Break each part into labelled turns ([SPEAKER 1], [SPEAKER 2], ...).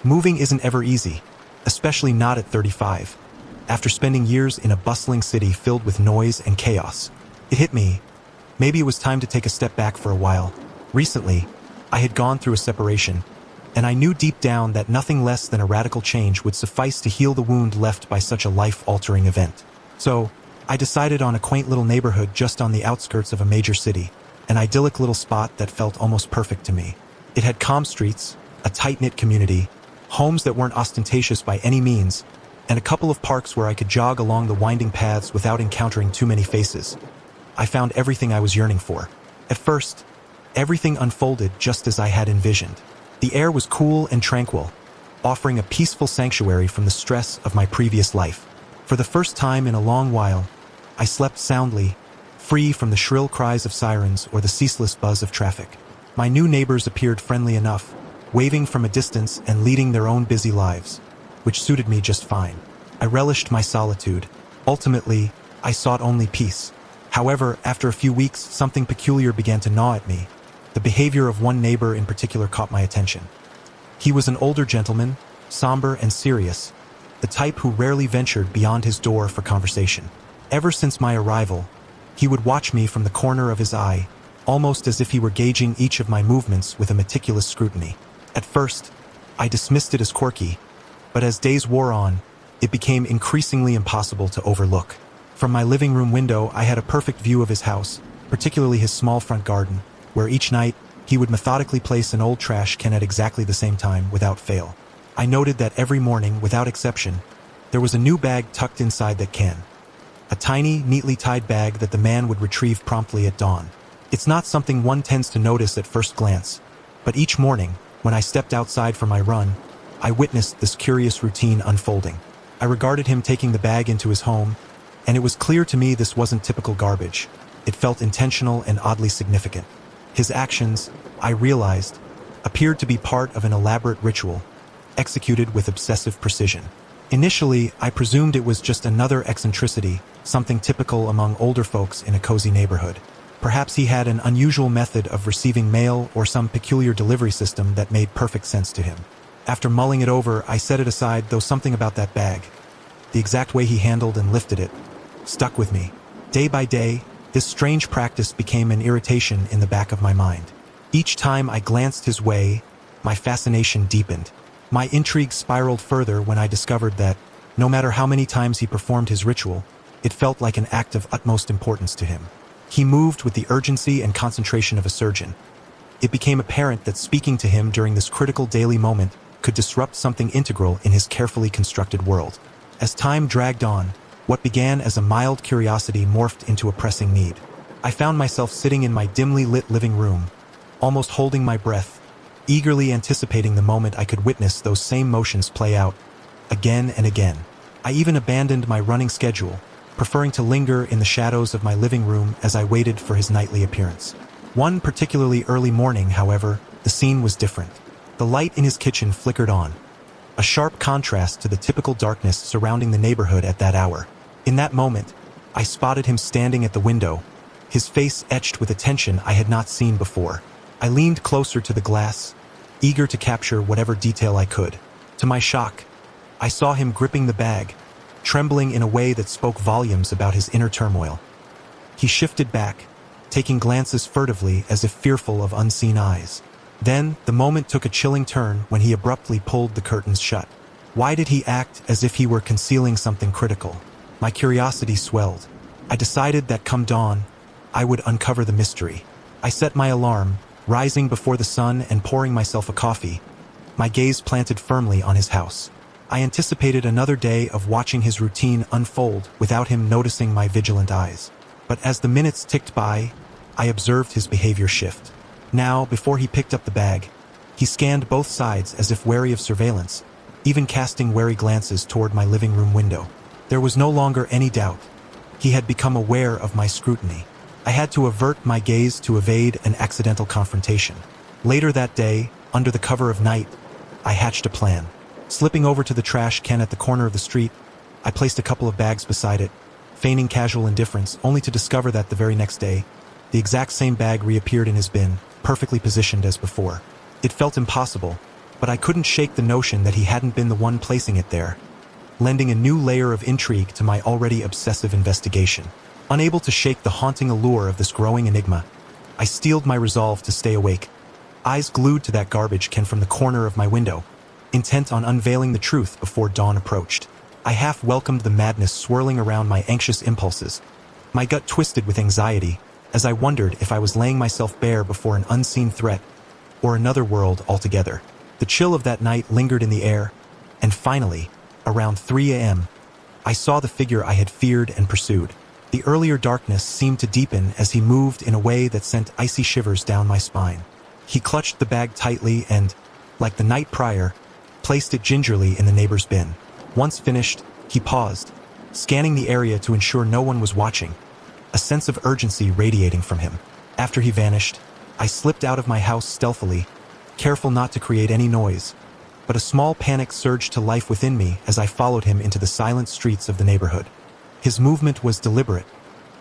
[SPEAKER 1] Moving isn't ever easy, especially not at 35. After spending years in a bustling city filled with noise and chaos, it hit me. Maybe it was time to take a step back for a while. Recently, I had gone through a separation, and I knew deep down that nothing less than a radical change would suffice to heal the wound left by such a life-altering event. So, I decided on a quaint little neighborhood just on the outskirts of a major city, an idyllic little spot that felt almost perfect to me. It had calm streets, a tight-knit community, homes that weren't ostentatious by any means, and a couple of parks where I could jog along the winding paths without encountering too many faces. I found everything I was yearning for. At first, everything unfolded just as I had envisioned. The air was cool and tranquil, offering a peaceful sanctuary from the stress of my previous life. For the first time in a long while, I slept soundly, free from the shrill cries of sirens or the ceaseless buzz of traffic. My new neighbors appeared friendly enough, waving from a distance and leading their own busy lives, which suited me just fine. I relished my solitude. Ultimately, I sought only peace. However, after a few weeks, something peculiar began to gnaw at me. The behavior of one neighbor in particular caught my attention. He was an older gentleman, somber and serious, the type who rarely ventured beyond his door for conversation. Ever since my arrival, he would watch me from the corner of his eye, almost as if he were gauging each of my movements with a meticulous scrutiny. At first, I dismissed it as quirky, but as days wore on, it became increasingly impossible to overlook. From my living room window, I had a perfect view of his house, particularly his small front garden, where each night he would methodically place an old trash can at exactly the same time without fail. I noted that every morning, without exception, there was a new bag tucked inside that can. A tiny, neatly tied bag that the man would retrieve promptly at dawn. It's not something one tends to notice at first glance, but each morning, when I stepped outside for my run, I witnessed this curious routine unfolding. I regarded him taking the bag into his home, and it was clear to me this wasn't typical garbage. It felt intentional and oddly significant. His actions, I realized, appeared to be part of an elaborate ritual, executed with obsessive precision. Initially, I presumed it was just another eccentricity, something typical among older folks in a cozy neighborhood. Perhaps he had an unusual method of receiving mail or some peculiar delivery system that made perfect sense to him. After mulling it over, I set it aside, though something about that bag, the exact way he handled and lifted it, stuck with me. Day by day, this strange practice became an irritation in the back of my mind. Each time I glanced his way, my fascination deepened. My intrigue spiraled further when I discovered that, no matter how many times he performed his ritual, it felt like an act of utmost importance to him. He moved with the urgency and concentration of a surgeon. It became apparent that speaking to him during this critical daily moment could disrupt something integral in his carefully constructed world. As time dragged on, what began as a mild curiosity morphed into a pressing need. I found myself sitting in my dimly lit living room, almost holding my breath, eagerly anticipating the moment I could witness those same motions play out, again and again. I even abandoned my running schedule, preferring to linger in the shadows of my living room as I waited for his nightly appearance. One particularly early morning, however, the scene was different. The light in his kitchen flickered on, a sharp contrast to the typical darkness surrounding the neighborhood at that hour. In that moment, I spotted him standing at the window, his face etched with attention I had not seen before. I leaned closer to the glass, eager to capture whatever detail I could. To my shock, I saw him gripping the bag, trembling in a way that spoke volumes about his inner turmoil. He shifted back, taking glances furtively as if fearful of unseen eyes. Then, the moment took a chilling turn when he abruptly pulled the curtains shut. Why did he act as if he were concealing something critical? My curiosity swelled. I decided that come dawn, I would uncover the mystery. I set my alarm, rising before the sun and pouring myself a coffee, my gaze planted firmly on his house. I anticipated another day of watching his routine unfold without him noticing my vigilant eyes. But as the minutes ticked by, I observed his behavior shift. Now, before he picked up the bag, he scanned both sides as if wary of surveillance, even casting wary glances toward my living room window. There was no longer any doubt. He had become aware of my scrutiny. I had to avert my gaze to evade an accidental confrontation. Later that day, under the cover of night, I hatched a plan. Slipping over to the trash can at the corner of the street, I placed a couple of bags beside it, feigning casual indifference, only to discover that the very next day, the exact same bag reappeared in his bin, perfectly positioned as before. It felt impossible, but I couldn't shake the notion that he hadn't been the one placing it there, lending a new layer of intrigue to my already obsessive investigation. Unable to shake the haunting allure of this growing enigma, I steeled my resolve to stay awake, eyes glued to that garbage can from the corner of my window, intent on unveiling the truth before dawn approached. I half welcomed the madness swirling around my anxious impulses, my gut twisted with anxiety as I wondered if I was laying myself bare before an unseen threat or another world altogether. The chill of that night lingered in the air, and finally, around 3 a.m., I saw the figure I had feared and pursued. The earlier darkness seemed to deepen as he moved in a way that sent icy shivers down my spine. He clutched the bag tightly and, like the night prior, placed it gingerly in the neighbor's bin. Once finished, he paused, scanning the area to ensure no one was watching, a sense of urgency radiating from him. After he vanished, I slipped out of my house stealthily, careful not to create any noise, but a small panic surged to life within me as I followed him into the silent streets of the neighborhood. His movement was deliberate,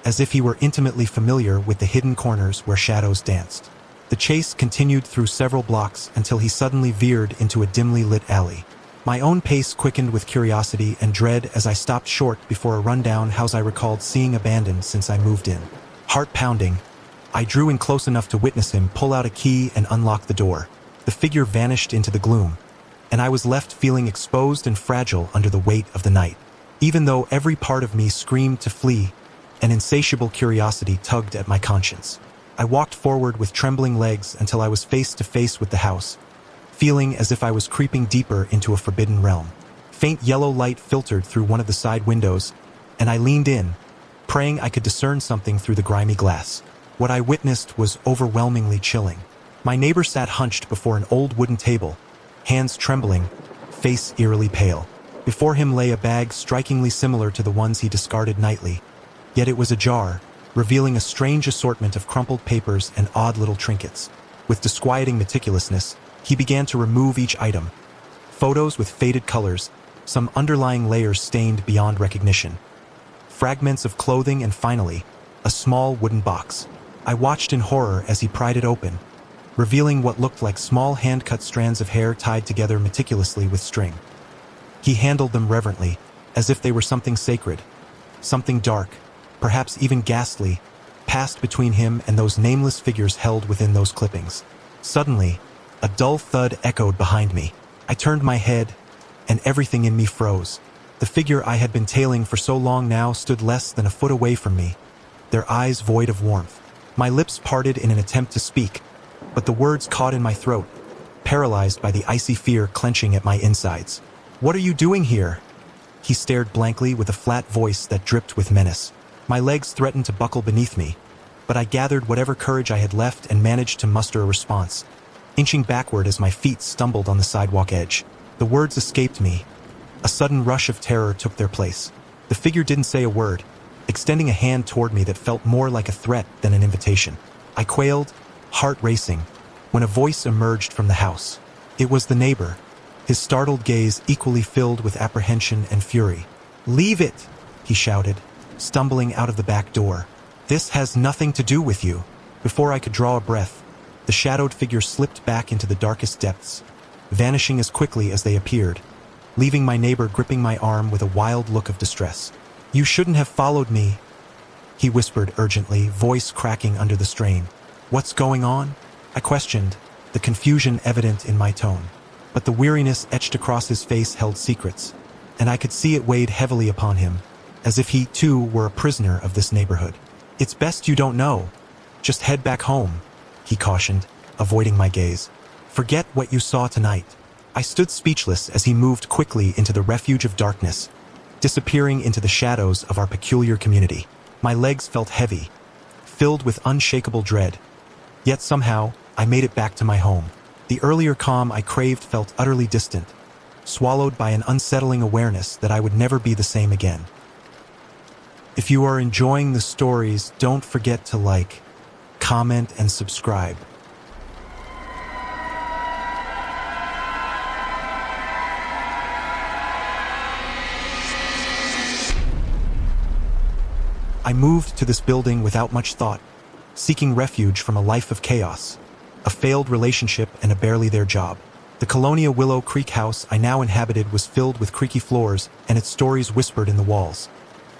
[SPEAKER 1] as if he were intimately familiar with the hidden corners where shadows danced. The chase continued through several blocks until he suddenly veered into a dimly lit alley. My own pace quickened with curiosity and dread as I stopped short before a rundown house I recalled seeing abandoned since I moved in. Heart pounding, I drew in close enough to witness him pull out a key and unlock the door. The figure vanished into the gloom, and I was left feeling exposed and fragile under the weight of the night. Even though every part of me screamed to flee, an insatiable curiosity tugged at my conscience. I walked forward with trembling legs until I was face to face with the house, feeling as if I was creeping deeper into a forbidden realm. Faint yellow light filtered through one of the side windows, and I leaned in, praying I could discern something through the grimy glass. What I witnessed was overwhelmingly chilling. My neighbor sat hunched before an old wooden table, hands trembling, face eerily pale. Before him lay a bag strikingly similar to the ones he discarded nightly, yet it was ajar, revealing a strange assortment of crumpled papers and odd little trinkets. With disquieting meticulousness, he began to remove each item. Photos with faded colors, some underlying layers stained beyond recognition. Fragments of clothing and finally, a small wooden box. I watched in horror as he pried it open, revealing what looked like small hand-cut strands of hair tied together meticulously with string. He handled them reverently, as if they were something sacred. Something dark, perhaps even ghastly, passed between him and those nameless figures held within those clippings. Suddenly, a dull thud echoed behind me. I turned my head, and everything in me froze. The figure I had been tailing for so long now stood less than a foot away from me, their eyes void of warmth. My lips parted in an attempt to speak, but the words caught in my throat, paralyzed by the icy fear clenching at my insides. "What are you doing here?" He stared blankly with a flat voice that dripped with menace. My legs threatened to buckle beneath me, but I gathered whatever courage I had left and managed to muster a response, inching backward as my feet stumbled on the sidewalk edge. The words escaped me. A sudden rush of terror took their place. The figure didn't say a word, extending a hand toward me that felt more like a threat than an invitation. I quailed, heart racing, when a voice emerged from the house. It was the neighbor, his startled gaze equally filled with apprehension and fury. "Leave it!" he shouted, stumbling out of the back door. "This has nothing to do with you." Before I could draw a breath, the shadowed figure slipped back into the darkest depths, vanishing as quickly as they appeared, leaving my neighbor gripping my arm with a wild look of distress. "You shouldn't have followed me," he whispered urgently, voice cracking under the strain. "What's going on?" I questioned, the confusion evident in my tone. But the weariness etched across his face held secrets, and I could see it weighed heavily upon him, as if he, too, were a prisoner of this neighborhood. "It's best you don't know. Just head back home," he cautioned, avoiding my gaze. "Forget what you saw tonight." I stood speechless as he moved quickly into the refuge of darkness, disappearing into the shadows of our peculiar community. My legs felt heavy, filled with unshakable dread. Yet somehow, I made it back to my home. The earlier calm I craved felt utterly distant, swallowed by an unsettling awareness that I would never be the same again. If you are enjoying the stories, don't forget to like, comment, and subscribe. I moved to this building without much thought, seeking refuge from a life of chaos, a failed relationship, and a barely there job. The Colonia Willow Creek house I now inhabited was filled with creaky floors and its stories whispered in the walls,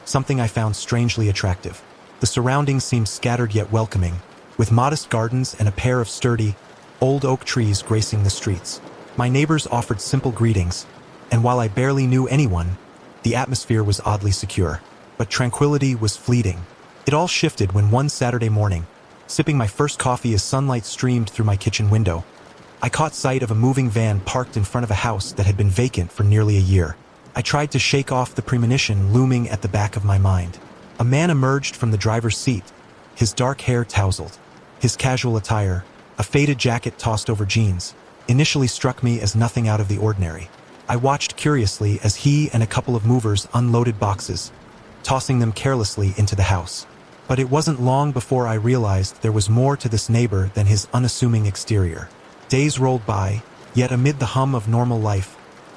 [SPEAKER 1] something I found strangely attractive. The surroundings seemed scattered yet welcoming, with modest gardens and a pair of sturdy, old oak trees gracing the streets. My neighbors offered simple greetings, and while I barely knew anyone, the atmosphere was oddly secure. But tranquility was fleeting. It all shifted when one Saturday morning, sipping my first coffee as sunlight streamed through my kitchen window, I caught sight of a moving van parked in front of a house that had been vacant for nearly a year. I tried to shake off the premonition looming at the back of my mind. A man emerged from the driver's seat, his dark hair tousled. His casual attire, a faded jacket tossed over jeans, initially struck me as nothing out of the ordinary. I watched curiously as he and a couple of movers unloaded boxes, tossing them carelessly into the house. But it wasn't long before I realized there was more to this neighbor than his unassuming exterior. Days rolled by, yet amid the hum of normal life,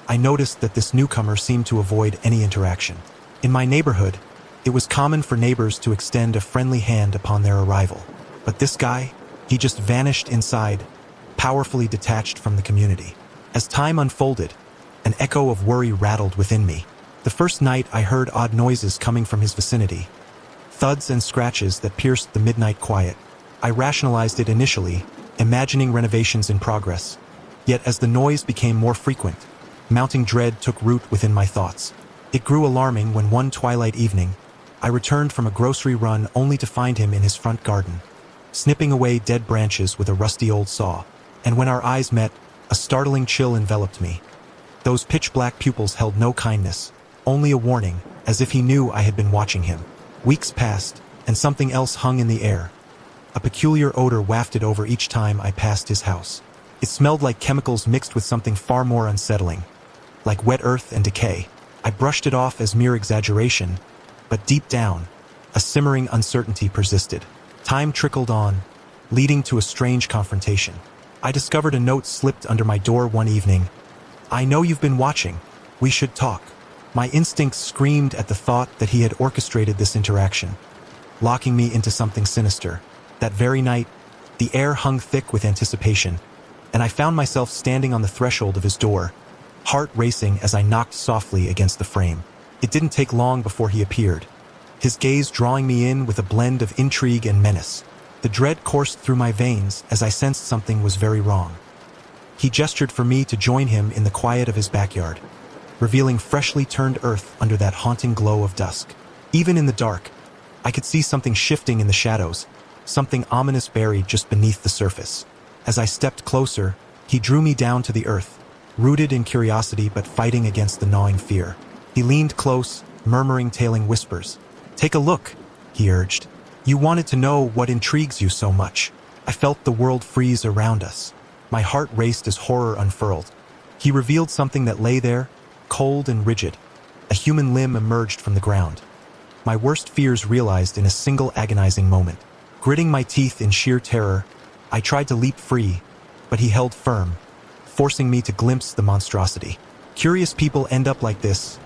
[SPEAKER 1] I noticed that this newcomer seemed to avoid any interaction. In my neighborhood, it was common for neighbors to extend a friendly hand upon their arrival. But this guy, he just vanished inside, powerfully detached from the community. As time unfolded, an echo of worry rattled within me. The first night I heard odd noises coming from his vicinity, thuds and scratches that pierced the midnight quiet. I rationalized it initially, imagining renovations in progress. Yet as the noise became more frequent, mounting dread took root within my thoughts. It grew alarming when one twilight evening, I returned from a grocery run only to find him in his front garden, snipping away dead branches with a rusty old saw. And when our eyes met, a startling chill enveloped me. Those pitch-black pupils held no kindness, only a warning, as if he knew I had been watching him. Weeks passed, and something else hung in the air. A peculiar odor wafted over each time I passed his house. It smelled like chemicals mixed with something far more unsettling, like wet earth and decay. I brushed it off as mere exaggeration, but deep down, a simmering uncertainty persisted. Time trickled on, leading to a strange confrontation. I discovered a note slipped under my door one evening. "I know you've been watching. We should talk." My instincts screamed at the thought that he had orchestrated this interaction, locking me into something sinister. That very night, the air hung thick with anticipation, and I found myself standing on the threshold of his door, heart racing as I knocked softly against the frame. It didn't take long before he appeared, his gaze drawing me in with a blend of intrigue and menace. The dread coursed through my veins as I sensed something was very wrong. He gestured for me to join him in the quiet of his backyard, revealing freshly turned earth under that haunting glow of dusk. Even in the dark, I could see something shifting in the shadows, something ominous buried just beneath the surface. As I stepped closer, he drew me down to the earth, rooted in curiosity but fighting against the gnawing fear. He leaned close, murmuring tailing whispers. "Take a look," he urged. "You wanted to know what intrigues you so much." I felt the world freeze around us. My heart raced as horror unfurled. He revealed something that lay there, cold and rigid. A human limb emerged from the ground. My worst fears realized in a single agonizing moment. Gritting my teeth in sheer terror, I tried to leap free, but he held firm, forcing me to glimpse the monstrosity. "Curious people end up like this,"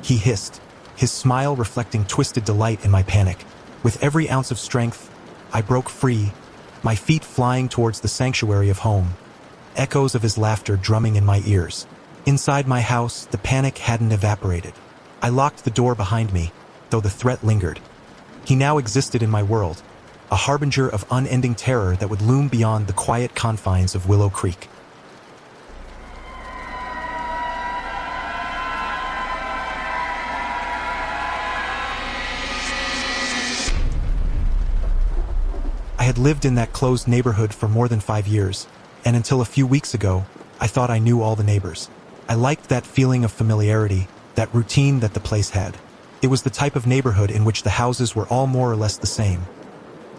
[SPEAKER 1] he hissed, his smile reflecting twisted delight in my panic. With every ounce of strength, I broke free, my feet flying towards the sanctuary of home, echoes of his laughter drumming in my ears. Inside my house, the panic hadn't evaporated. I locked the door behind me, though the threat lingered. He now existed in my world, a harbinger of unending terror that would loom beyond the quiet confines of Willow Creek. I had lived in that closed neighborhood for more than 5 years, and until a few weeks ago, I thought I knew all the neighbors. I liked that feeling of familiarity, that routine that the place had. It was the type of neighborhood in which the houses were all more or less the same.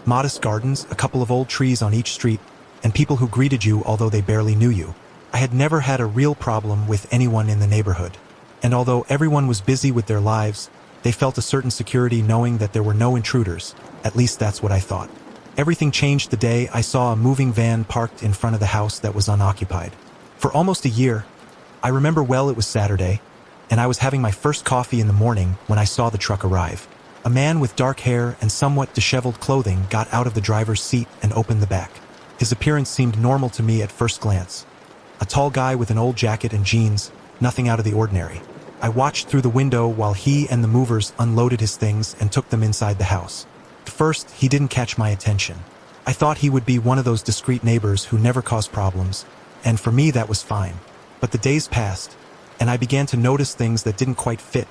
[SPEAKER 1] Modest gardens, a couple of old trees on each street, and people who greeted you although they barely knew you. I had never had a real problem with anyone in the neighborhood, and although everyone was busy with their lives, they felt a certain security knowing that there were no intruders. At least that's what I thought. Everything changed the day I saw a moving van parked in front of the house that was unoccupied. For almost a year, I remember well it was Saturday, and I was having my first coffee in the morning when I saw the truck arrive. A man with dark hair and somewhat disheveled clothing got out of the driver's seat and opened the back. His appearance seemed normal to me at first glance. A tall guy with an old jacket and jeans, nothing out of the ordinary. I watched through the window while he and the movers unloaded his things and took them inside the house. At first, he didn't catch my attention. I thought he would be one of those discreet neighbors who never cause problems, and for me that was fine. But the days passed, and I began to notice things that didn't quite fit.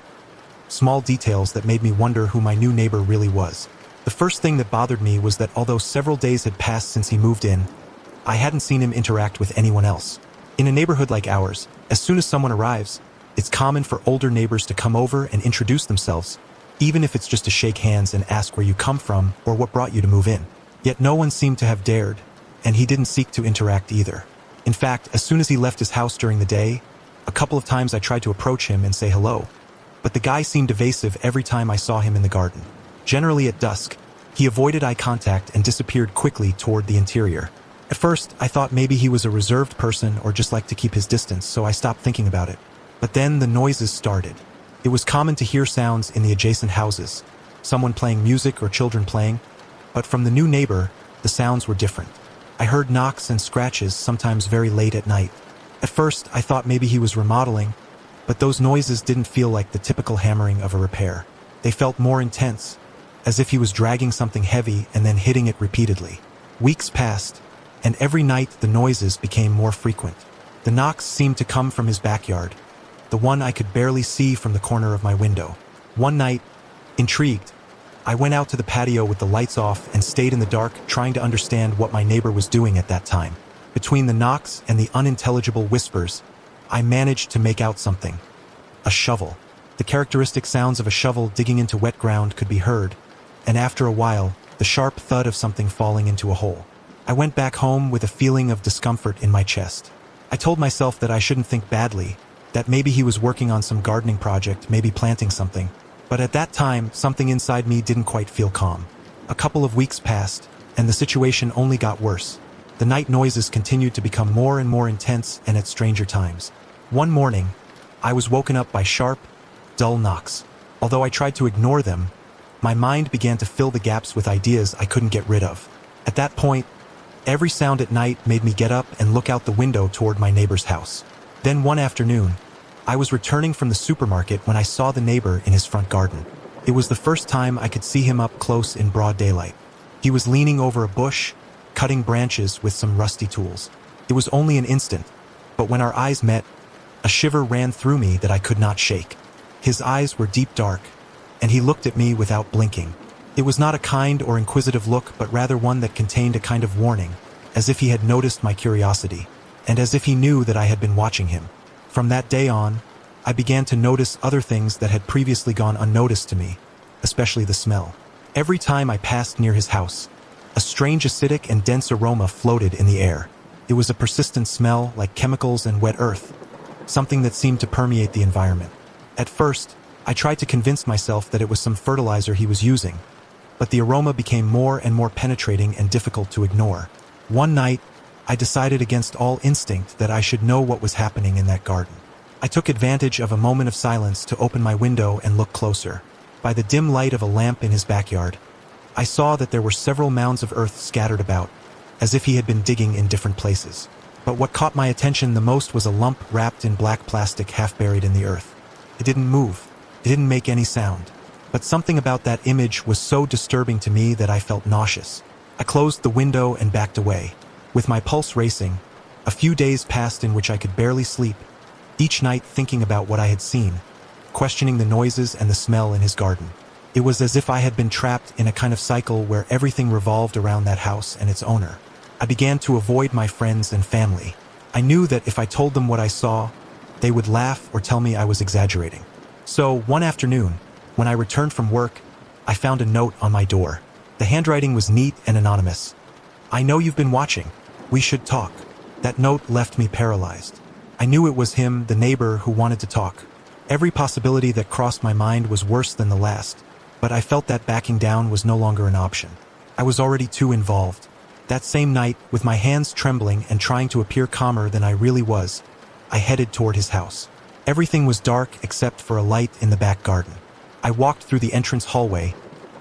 [SPEAKER 1] Small details that made me wonder who my new neighbor really was. The first thing that bothered me was that although several days had passed since he moved in, I hadn't seen him interact with anyone else. In a neighborhood like ours, as soon as someone arrives, it's common for older neighbors to come over and introduce themselves, even if it's just to shake hands and ask where you come from or what brought you to move in. Yet no one seemed to have dared, and he didn't seek to interact either. In fact, as soon as he left his house during the day, a couple of times I tried to approach him and say hello, but the guy seemed evasive every time I saw him in the garden. Generally at dusk, he avoided eye contact and disappeared quickly toward the interior. At first, I thought maybe he was a reserved person or just liked to keep his distance, so I stopped thinking about it. But then the noises started. It was common to hear sounds in the adjacent houses, someone playing music or children playing, but from the new neighbor, the sounds were different. I heard knocks and scratches, sometimes very late at night. At first, I thought maybe he was remodeling, but those noises didn't feel like the typical hammering of a repair. They felt more intense, as if he was dragging something heavy and then hitting it repeatedly. Weeks passed, and every night the noises became more frequent. The knocks seemed to come from his backyard, the one I could barely see from the corner of my window. One night, intrigued, I went out to the patio with the lights off and stayed in the dark, trying to understand what my neighbor was doing at that time. Between the knocks and the unintelligible whispers, I managed to make out something. A shovel. The characteristic sounds of a shovel digging into wet ground could be heard, and after a while, the sharp thud of something falling into a hole. I went back home with a feeling of discomfort in my chest. I told myself that I shouldn't think badly, that maybe he was working on some gardening project, maybe planting something. But at that time, something inside me didn't quite feel calm. A couple of weeks passed, and the situation only got worse. The night noises continued to become more and more intense and at stranger times. One morning, I was woken up by sharp, dull knocks. Although I tried to ignore them, my mind began to fill the gaps with ideas I couldn't get rid of. At that point, every sound at night made me get up and look out the window toward my neighbor's house. Then one afternoon, I was returning from the supermarket when I saw the neighbor in his front garden. It was the first time I could see him up close in broad daylight. He was leaning over a bush, cutting branches with some rusty tools. It was only an instant, but when our eyes met, a shiver ran through me that I could not shake. His eyes were deep dark, and he looked at me without blinking. It was not a kind or inquisitive look, but rather one that contained a kind of warning, as if he had noticed my curiosity, and as if he knew that I had been watching him. From that day on, I began to notice other things that had previously gone unnoticed to me, especially the smell. Every time I passed near his house, a strange acidic and dense aroma floated in the air. It was a persistent smell like chemicals and wet earth, something that seemed to permeate the environment. At first, I tried to convince myself that it was some fertilizer he was using, but the aroma became more and more penetrating and difficult to ignore. One night, I decided against all instinct that I should know what was happening in that garden. I took advantage of a moment of silence to open my window and look closer. By the dim light of a lamp in his backyard, I saw that there were several mounds of earth scattered about, as if he had been digging in different places. But what caught my attention the most was a lump wrapped in black plastic half buried in the earth. It didn't move. It didn't make any sound. But something about that image was so disturbing to me that I felt nauseous. I closed the window and backed away. With my pulse racing, a few days passed in which I could barely sleep, each night thinking about what I had seen, questioning the noises and the smell in his garden. It was as if I had been trapped in a kind of cycle where everything revolved around that house and its owner. I began to avoid my friends and family. I knew that if I told them what I saw, they would laugh or tell me I was exaggerating. So, one afternoon, when I returned from work, I found a note on my door. The handwriting was neat and anonymous. "I know you've been watching. We should talk." That note left me paralyzed. I knew it was him, the neighbor, who wanted to talk. Every possibility that crossed my mind was worse than the last, but I felt that backing down was no longer an option. I was already too involved. That same night, with my hands trembling and trying to appear calmer than I really was, I headed toward his house. Everything was dark except for a light in the back garden. I walked through the entrance hallway,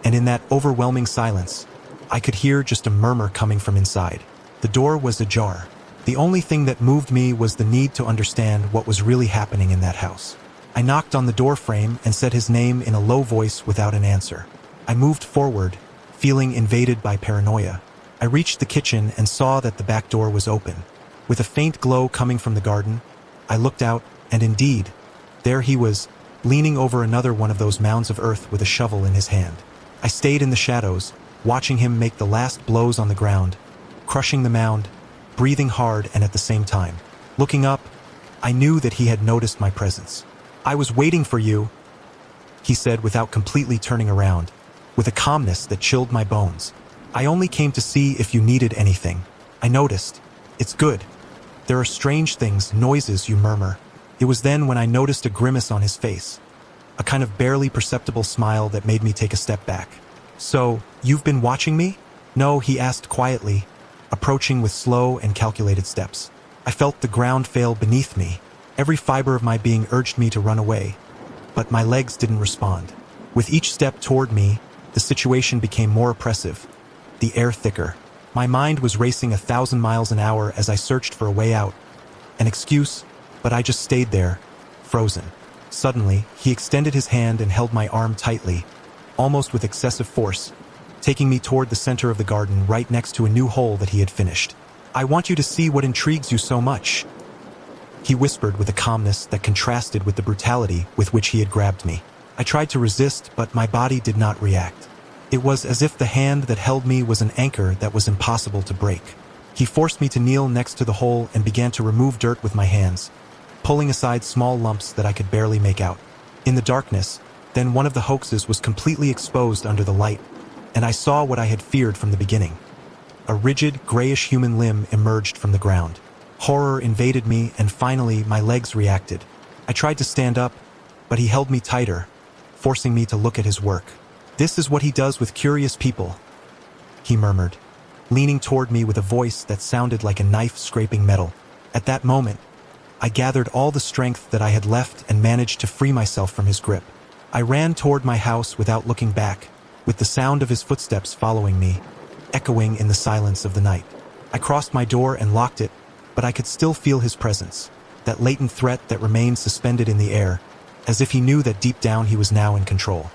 [SPEAKER 1] and in that overwhelming silence, I could hear just a murmur coming from inside. The door was ajar. The only thing that moved me was the need to understand what was really happening in that house. I knocked on the door frame and said his name in a low voice without an answer. I moved forward, feeling invaded by paranoia. I reached the kitchen and saw that the back door was open. With a faint glow coming from the garden, I looked out, and indeed, there he was, leaning over another one of those mounds of earth with a shovel in his hand. I stayed in the shadows, watching him make the last blows on the ground, crushing the mound, breathing hard and at the same time. Looking up, I knew that he had noticed my presence. "I was waiting for you," he said without completely turning around, with a calmness that chilled my bones. "I only came to see if you needed anything." I noticed. "It's good. There are strange things, noises, you murmur." It was then when I noticed a grimace on his face, a kind of barely perceptible smile that made me take a step back. "So, you've been watching me?" "No," he asked quietly, approaching with slow and calculated steps. I felt the ground fail beneath me. Every fiber of my being urged me to run away, but my legs didn't respond. With each step toward me, the situation became more oppressive, the air thicker. My mind was racing 1,000 miles an hour as I searched for a way out. An excuse, but I just stayed there, frozen. Suddenly, he extended his hand and held my arm tightly, almost with excessive force, taking me toward the center of the garden right next to a new hole that he had finished. "I want you to see what intrigues you so much," he whispered with a calmness that contrasted with the brutality with which he had grabbed me. I tried to resist, but my body did not react. It was as if the hand that held me was an anchor that was impossible to break. He forced me to kneel next to the hole and began to remove dirt with my hands, pulling aside small lumps that I could barely make out. In the darkness, then one of the hoaxes was completely exposed under the light, and I saw what I had feared from the beginning. A rigid, grayish human limb emerged from the ground. Horror invaded me, and finally my legs reacted. I tried to stand up, but he held me tighter, forcing me to look at his work. "This is what he does with curious people," he murmured, leaning toward me with a voice that sounded like a knife scraping metal. At that moment, I gathered all the strength that I had left and managed to free myself from his grip. I ran toward my house without looking back, with the sound of his footsteps following me, echoing in the silence of the night. I crossed my door and locked it, but I could still feel his presence, that latent threat that remained suspended in the air, as if he knew that deep down he was now in control.